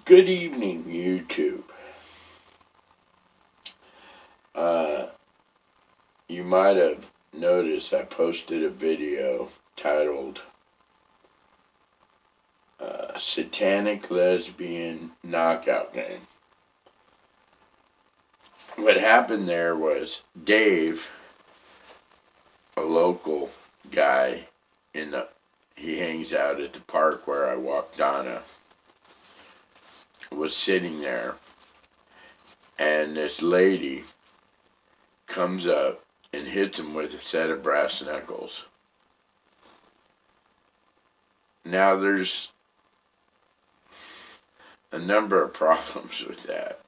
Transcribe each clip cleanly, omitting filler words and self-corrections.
Good evening, YouTube. Uh, you might have noticed I posted a video titled Satanic Lesbian Knockout Game. What happened there was Dave, a local guy, he hangs out at the park where I walk Donna, was sitting there, and this lady comes up and hits him with a set of brass knuckles. Now, there's a number of problems with that.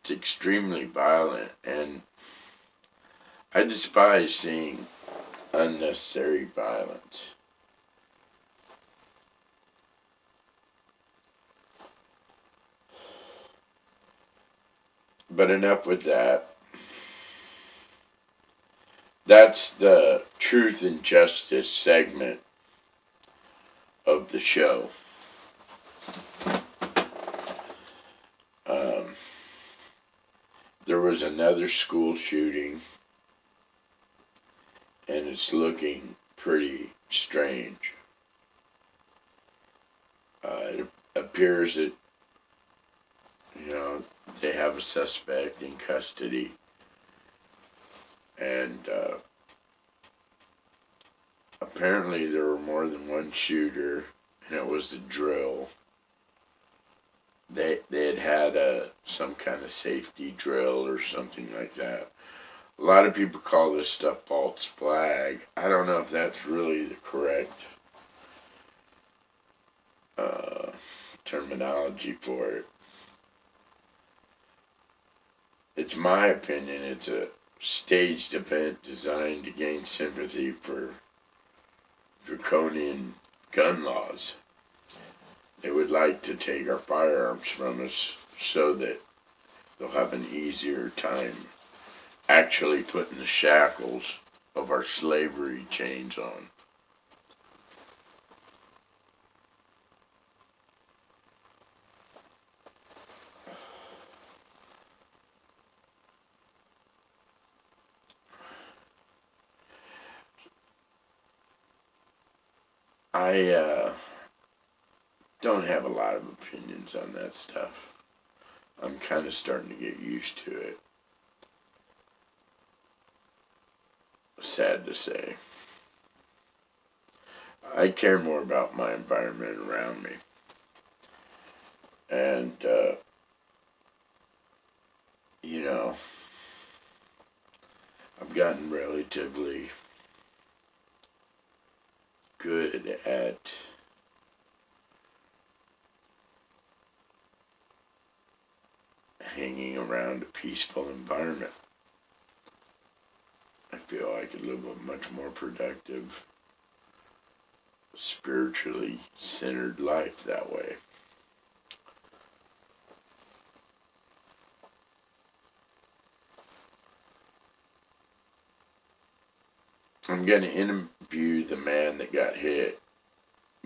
It's extremely violent, and I despise seeing unnecessary violence. But enough with that. That's the Truth and Justice segment of the show. There was another school shooting, and it's looking pretty strange. It appears that, they have a suspect in custody, and apparently there were more than one shooter, and it was a drill. They had some kind of safety drill or something like that. A lot of people call this stuff false flag. I don't know if that's really the correct terminology for it. It's my opinion it's a staged event designed to gain sympathy for draconian gun laws. They would like to take our firearms from us so that they'll have an easier time actually putting the shackles of our slavery chains on. I don't have a lot of opinions on that stuff. I'm kind of starting to get used to it. Sad to say. I care more about my environment around me. And, I've gotten relatively good at hanging around a peaceful environment. I feel I could live a much more productive, spiritually centered life that way. I'm going to interview the man that got hit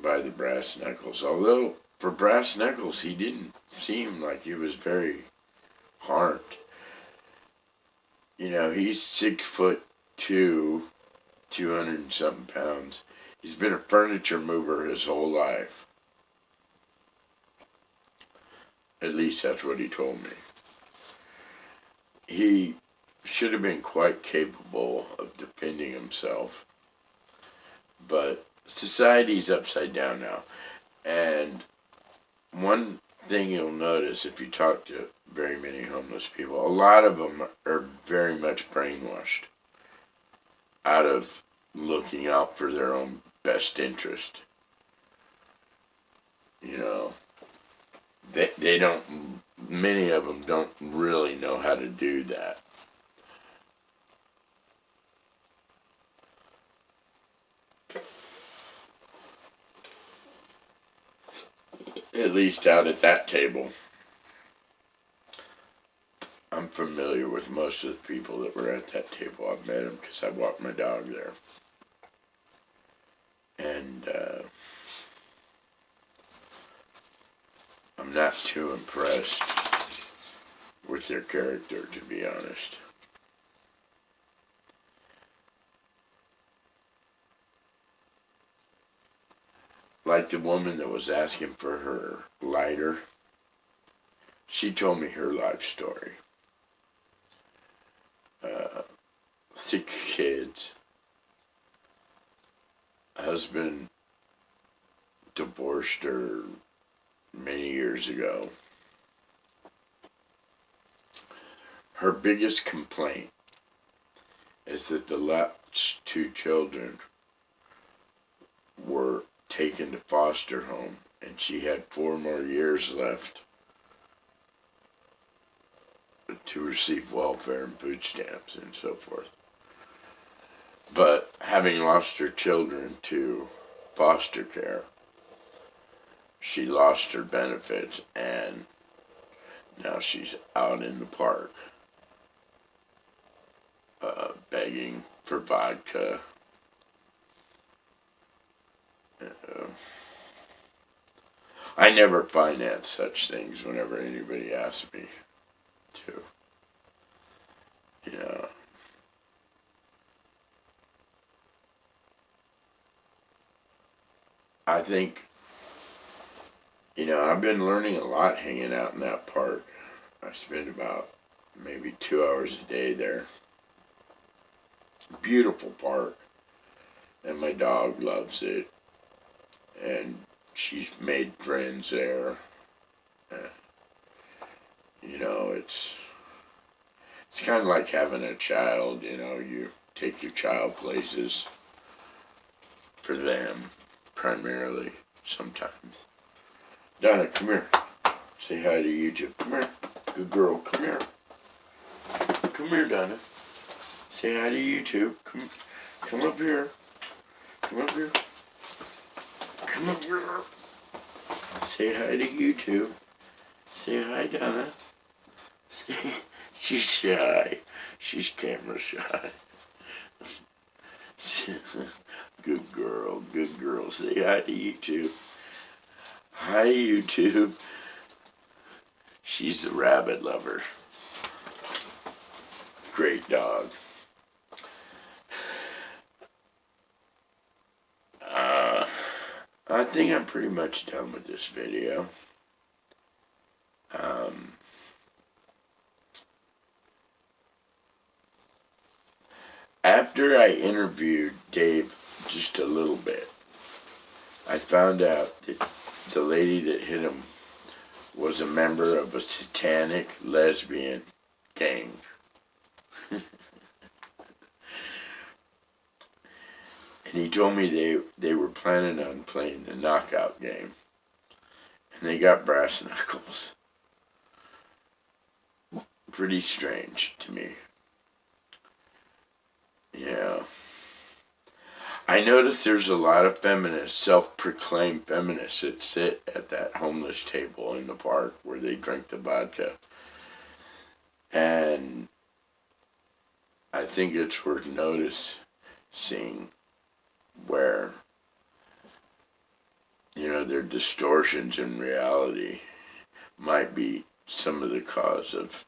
by the brass knuckles. Although, for brass knuckles, he didn't seem like he was very harmed. He's 6'2", 200 and something pounds. He's been a furniture mover his whole life. At least that's what he told me. He should have been quite capable of defending himself. But society's upside down now. And one thing you'll notice if you talk to very many homeless people, a lot of them are very much brainwashed out of looking out for their own best interest. They don't, many of them don't really know how to do that. At least out at that table. I'm familiar with most of the people that were at that table. I've met them because I walked my dog there. And I'm not too impressed with their character, to be honest. Like the woman that was asking for her lighter, she told me her life story. 6 kids, husband divorced her many years ago. Her biggest complaint is that the last 2 children were taken to foster home, and she had 4 more years left to receive welfare and food stamps and so forth. But having lost her children to foster care, she lost her benefits, and now she's out in the park begging for vodka. I never finance such things whenever anybody asks me to. You know, I think, I've been learning a lot hanging out in that park. I spend about maybe 2 hours a day there. Beautiful park, and my dog loves it, and she's made friends there. It's kind of like having a child. You take your child places for them, primarily, sometimes. Donna, come here. Say hi to YouTube. Come here. Good girl. Come here. Come here, Donna. Say hi to YouTube. Come up here. Come up here. Come up here. Say hi to YouTube. Say hi, Donna. She's shy. She's camera shy. Good girl. Good girl. Say hi to YouTube. Hi, YouTube. She's the rabbit lover. Great dog. I think I'm pretty much done with this video. After I interviewed Dave just a little bit, I found out that the lady that hit him was a member of a satanic lesbian gang. And he told me they were planning on playing the knockout game. And they got brass knuckles. Pretty strange to me. Yeah. I noticed there's a lot of feminists, self-proclaimed feminists, that sit at that homeless table in the park where they drink the vodka. And I think it's worth noticing where, their distortions in reality might be some of the cause of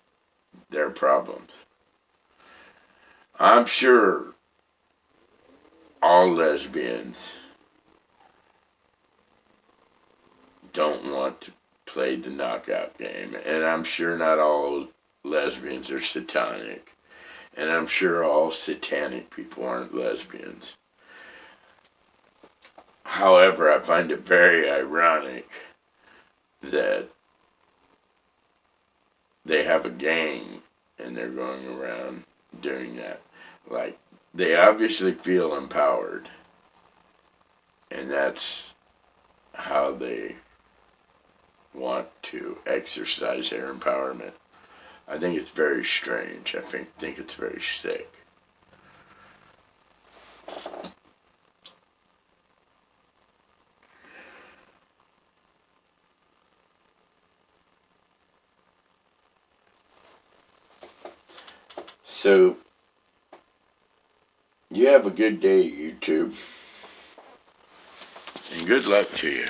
their problems. I'm sure all lesbians don't want to play the knockout game, and I'm sure not all lesbians are satanic, and I'm sure all satanic people aren't lesbians. However, I find it very ironic that they have a gang and they're going around doing that. Like, they obviously feel empowered, and that's how they want to exercise their empowerment. I think it's very strange. I think it's very sick. So, you have a good day, YouTube, and good luck to you.